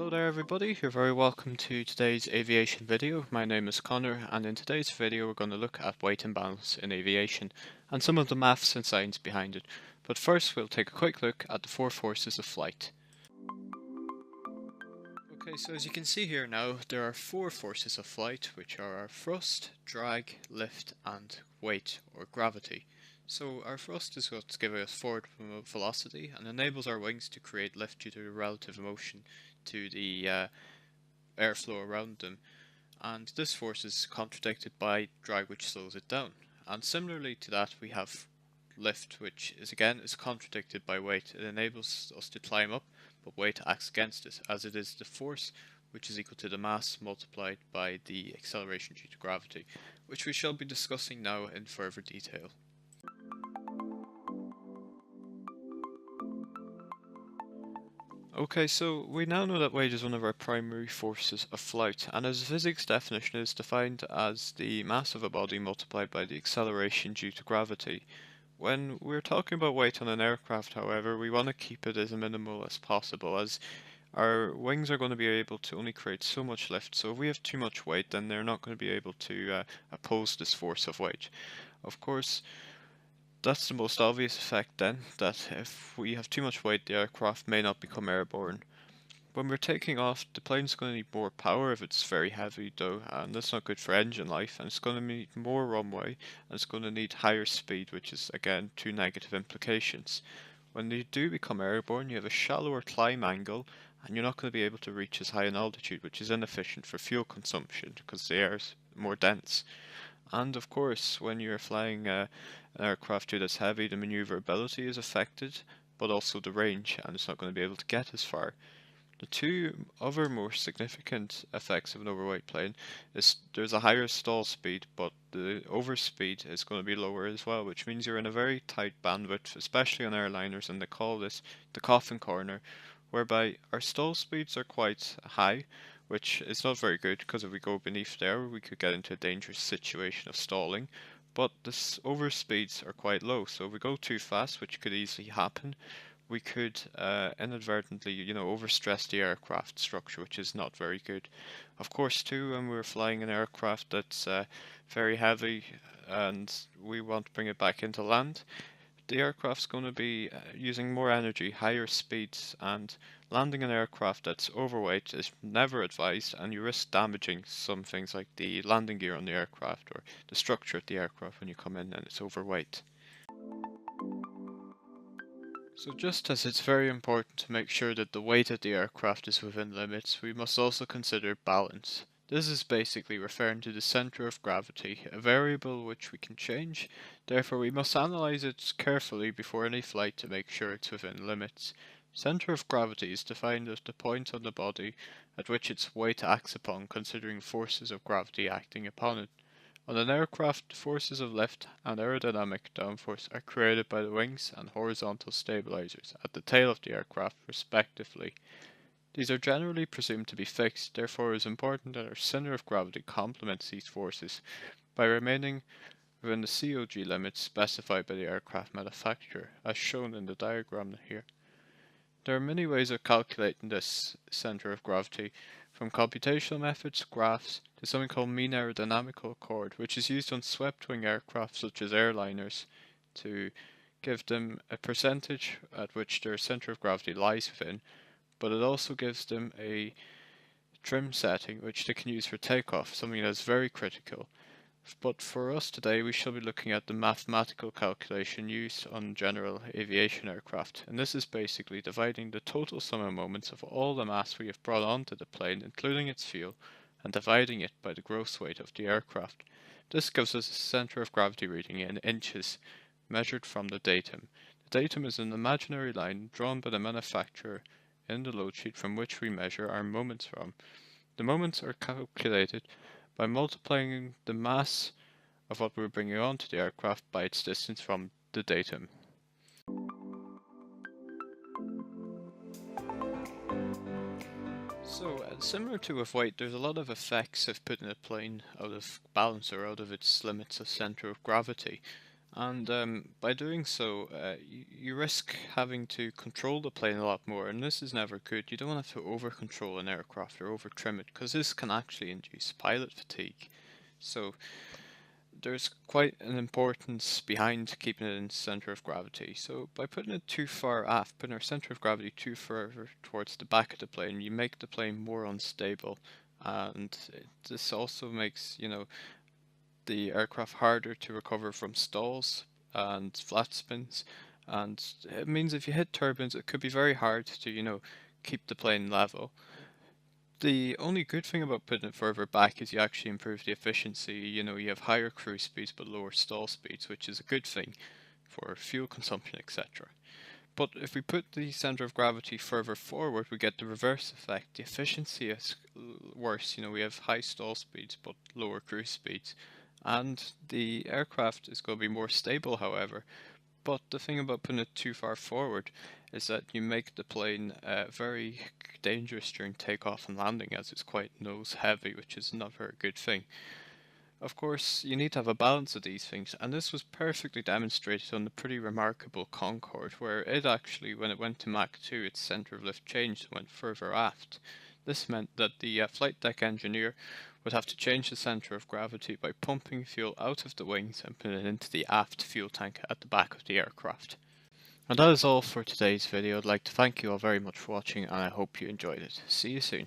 Hello there everybody, you're very welcome to today's aviation video. My name is Connor and in today's video we're going to look at weight and balance in aviation and some of the maths and science behind it. But first we'll take a quick look at the four forces of flight. Okay, so as you can see here now, there are four forces of flight, which are our thrust, drag, lift and weight or gravity. So our thrust is what's giving us forward velocity and enables our wings to create lift due to the relative motion to the airflow around them, and this force is contradicted by drag, which slows it down. And similarly to that, we have lift, which is contradicted by weight. It enables us to climb up, but weight acts against it, as it is the force which is equal to the mass multiplied by the acceleration due to gravity, which we shall be discussing now in further detail. Okay, so we now know that weight is one of our primary forces of flight, and as a physics definition is defined as the mass of a body multiplied by the acceleration due to gravity. When we're talking about weight on an aircraft, however, we want to keep it as minimal as possible, as our wings are going to be able to only create so much lift, so if we have too much weight, then they're not going to be able to oppose this force of weight. Of course, that's the most obvious effect then, that if we have too much weight, the aircraft may not become airborne. When we're taking off, the plane's going to need more power if it's very heavy though, and that's not good for engine life, and it's going to need more runway, and it's going to need higher speed, which is again two negative implications. When you do become airborne, you have a shallower climb angle, and you're not going to be able to reach as high an altitude, which is inefficient for fuel consumption, because the air is more dense. And of course, when you're flying an aircraft that's heavy, the maneuverability is affected, but also the range, and it's not going to be able to get as far. The two other more significant effects of an overweight plane is there's a higher stall speed, but the overspeed is going to be lower as well, which means you're in a very tight bandwidth, especially on airliners, and they call this the coffin corner, whereby our stall speeds are quite high, which is not very good because if we go beneath there, we could get into a dangerous situation of stalling. But the overspeeds are quite low, so if we go too fast, which could easily happen, we could inadvertently, overstress the aircraft structure, which is not very good. Of course, too, when we're flying an aircraft that's very heavy and we want to bring it back into land, the aircraft's going to be using more energy, higher speeds, and landing an aircraft that's overweight is never advised, and you risk damaging some things like the landing gear on the aircraft or the structure of the aircraft when you come in and it's overweight. So just as it's very important to make sure that the weight of the aircraft is within limits, we must also consider balance. This is basically referring to the center of gravity, a variable which we can change, therefore we must analyze it carefully before any flight to make sure it's within limits. Center of gravity is defined as the point on the body at which its weight acts upon, considering forces of gravity acting upon it. On an aircraft, forces of lift and aerodynamic downforce are created by the wings and horizontal stabilizers at the tail of the aircraft, respectively. These are generally presumed to be fixed, therefore it is important that our center of gravity complements these forces by remaining within the COG limits specified by the aircraft manufacturer, as shown in the diagram here. There are many ways of calculating this center of gravity, from computational methods, graphs, to something called mean aerodynamical accord, which is used on swept-wing aircraft such as airliners to give them a percentage at which their center of gravity lies within, but it also gives them a trim setting which they can use for takeoff, something that is very critical. But for us today, we shall be looking at the mathematical calculation used on general aviation aircraft, and this is basically dividing the total sum of moments of all the mass we have brought onto the plane, including its fuel, and dividing it by the gross weight of the aircraft. This gives us a center of gravity reading in inches, measured from the datum. The datum is an imaginary line drawn by the manufacturer in the load sheet from which we measure our moments from. The moments are calculated by multiplying the mass of what we're bringing onto the aircraft by its distance from the datum. So, similar to with weight, there's a lot of effects of putting a plane out of balance or out of its limits of center of gravity. And by doing so, you risk having to control the plane a lot more, and this is never good. You don't have to over control an aircraft or over trim it, because this can actually induce pilot fatigue. So there's quite an importance behind keeping it in the center of gravity. So by putting it too far aft, putting our center of gravity too far towards the back of the plane, you make the plane more unstable, and this also makes, the aircraft harder to recover from stalls and flat spins, and it means if you hit turbulence, it could be very hard to, keep the plane level. The only good thing about putting it further back is you actually improve the efficiency. You have higher cruise speeds but lower stall speeds, which is a good thing for fuel consumption, etc. But if we put the center of gravity further forward, we get the reverse effect. The efficiency is worse. We have high stall speeds but lower cruise speeds. And the aircraft is going to be more stable, however. But the thing about putting it too far forward is that you make the plane very dangerous during takeoff and landing, as it's quite nose heavy, which is not a very good thing. Of course, you need to have a balance of these things, and this was perfectly demonstrated on the pretty remarkable Concorde, where it actually, when it went to Mach 2, its center of lift changed and went further aft. This meant that the flight deck engineer would have to change the center of gravity by pumping fuel out of the wings and putting it into the aft fuel tank at the back of the aircraft. And that is all for today's video. I'd like to thank you all very much for watching, and I hope you enjoyed it. See you soon.